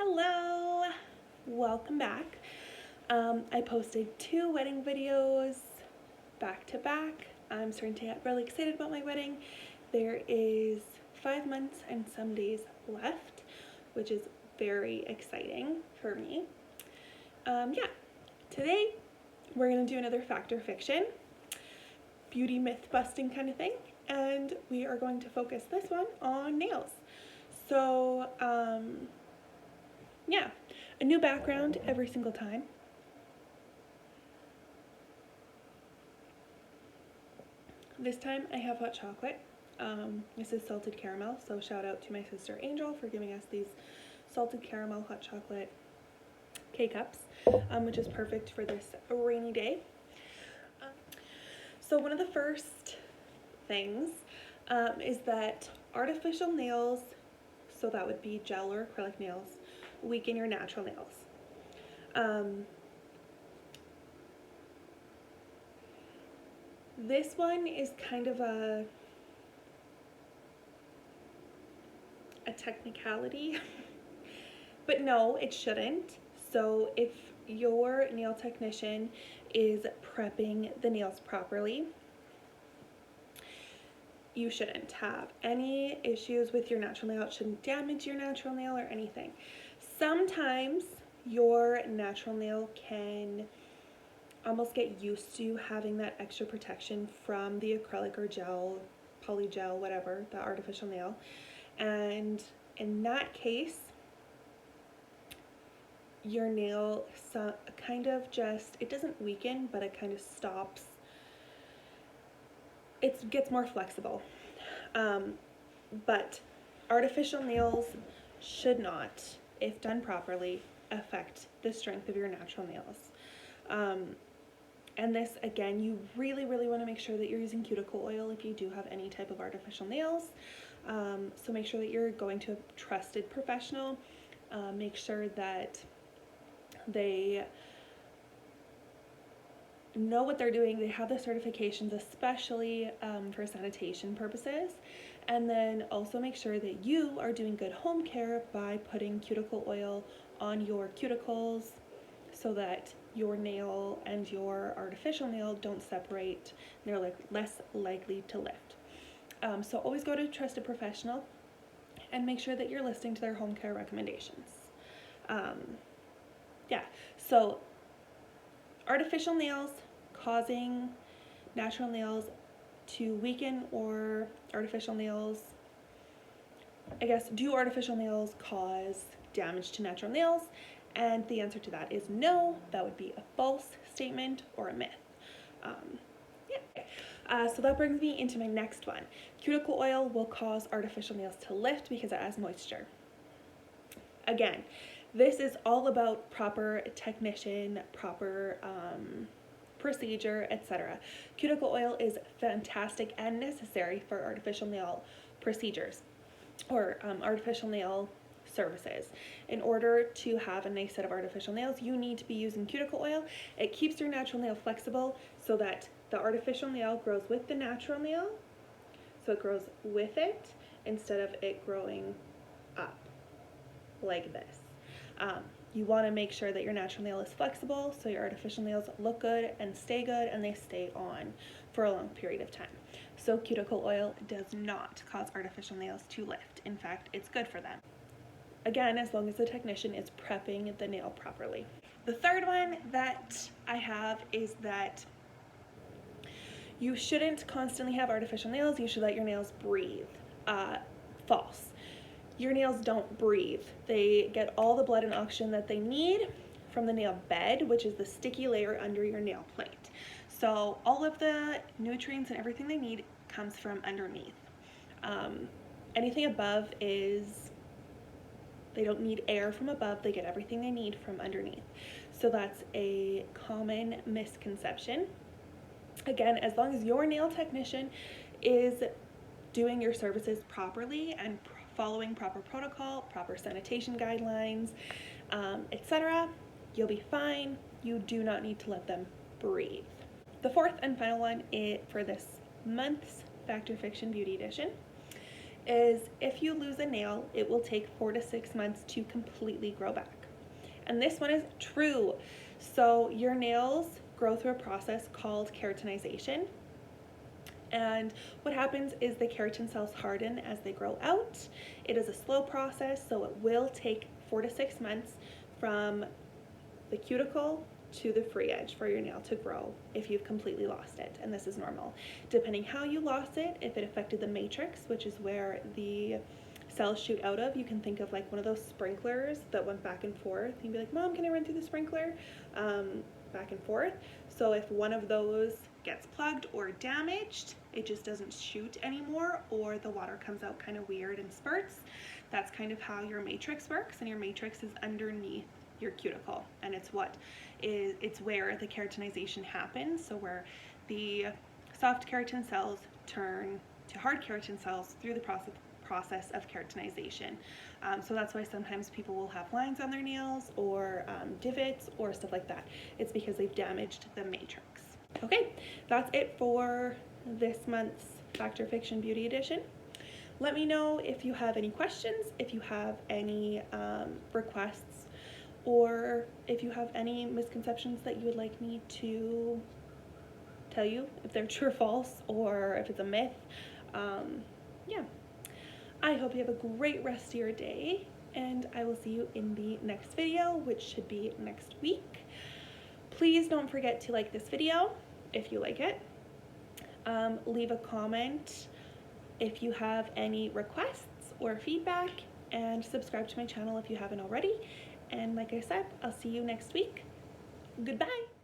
Hello, welcome back. I posted 2 wedding videos back to back. I'm starting to get really excited about my wedding. There is 5 months and some days left, which is very exciting for me. Today we're going to do another fact or fiction, beauty myth busting kind of thing, and we are going to focus this one on nails. So, a new background every single time. This time I have hot chocolate. This is salted caramel, so shout out to my sister Angel for giving us these salted caramel hot chocolate K-cups, which is perfect for this rainy day. So one of the first things is that artificial nails, so that would be gel or acrylic nails, weaken your natural nails. This one is kind of a technicality, but no, it shouldn't. So if your nail technician is prepping the nails properly, you shouldn't have any issues with your natural nail. It shouldn't damage your natural nail or anything. Sometimes your natural nail can almost get used to having that extra protection from the acrylic or gel, polygel, whatever, the artificial nail. And in that case, your nail kind of just, it doesn't weaken, but it kind of stops. It gets more flexible. But artificial nails should not, if done properly, affect the strength of your natural nails. And this, again, you really want to make sure that you're using cuticle oil if you do have any type of artificial nails. So make sure that you're going to a trusted professional. Make sure that they know what they're doing. They have the certifications, especially for sanitation purposes. And then also make sure that you are doing good home care by putting cuticle oil on your cuticles so that your nail and your artificial nail don't separate. They're less likely to lift. So always go to a trusted professional and make sure that you're listening to their home care recommendations. So artificial nails causing natural nails to weaken, or artificial nails, do artificial nails cause damage to natural nails? And the answer to that is no. That would be a false statement or a myth. So that brings me into my next one. Cuticle oil will cause artificial nails to lift because it has moisture. Again, this is all about proper technician, proper procedure, etc. Cuticle oil is fantastic and necessary for artificial nail procedures or artificial nail services. In order to have a nice set of artificial nails, you need to be using cuticle oil. It keeps your natural nail flexible so that the artificial nail grows with the natural nail, so it grows with it instead of it growing up like this. You want to make sure that your natural nail is flexible so your artificial nails look good and stay good and they stay on for a long period of time. So cuticle oil does not cause artificial nails to lift. In fact, it's good for them. Again, as long as the technician is prepping the nail properly. The third one that I have is that you shouldn't constantly have artificial nails. You should let your nails breathe. False. Your nails don't breathe. They get all the blood and oxygen that they need from the nail bed, which is the sticky layer under your nail plate. So all of the nutrients and everything they need comes from underneath. Anything above they don't need air from above, they get everything they need from underneath. So that's a common misconception. Again, as long as your nail technician is doing your services properly and following proper protocol, proper sanitation guidelines, etc., you'll be fine. You do not need to let them breathe. The fourth and final one for this month's Fact or Fiction Beauty Edition is if you lose a nail, it will take 4 to 6 months to completely grow back. And this one is true. So your nails grow through a process called keratinization. And what happens is the keratin cells harden as they grow out. It is a slow process, so it will take 4 to 6 months from the cuticle to the free edge for your nail to grow if you've completely lost it, and this is normal. Depending how you lost it, if it affected the matrix, which is where the cells shoot out of, you can think of like one of those sprinklers that went back and forth. You'd be like, Mom, can I run through the sprinkler? Back and forth. So if one of those gets plugged or damaged, it just doesn't shoot anymore, or the water comes out kind of weird in spurts. That's kind of how your matrix works, and your matrix is underneath your cuticle, and it's where the keratinization happens, so where the soft keratin cells turn to hard keratin cells through the process of keratinization. So that's why sometimes people will have lines on their nails or divots or stuff like that. It's because they've damaged the matrix. Okay, that's it for this month's Fact or Fiction Beauty Edition. Let me know if you have any questions, if you have any requests, or if you have any misconceptions that you would like me to tell you, if they're true or false, or if it's a myth. Yeah. I hope you have a great rest of your day, and I will see you in the next video, which should be next week. Please don't forget to like this video if you like it. Leave a comment if you have any requests or feedback, and subscribe to my channel if you haven't already. And like I said, I'll see you next week. Goodbye.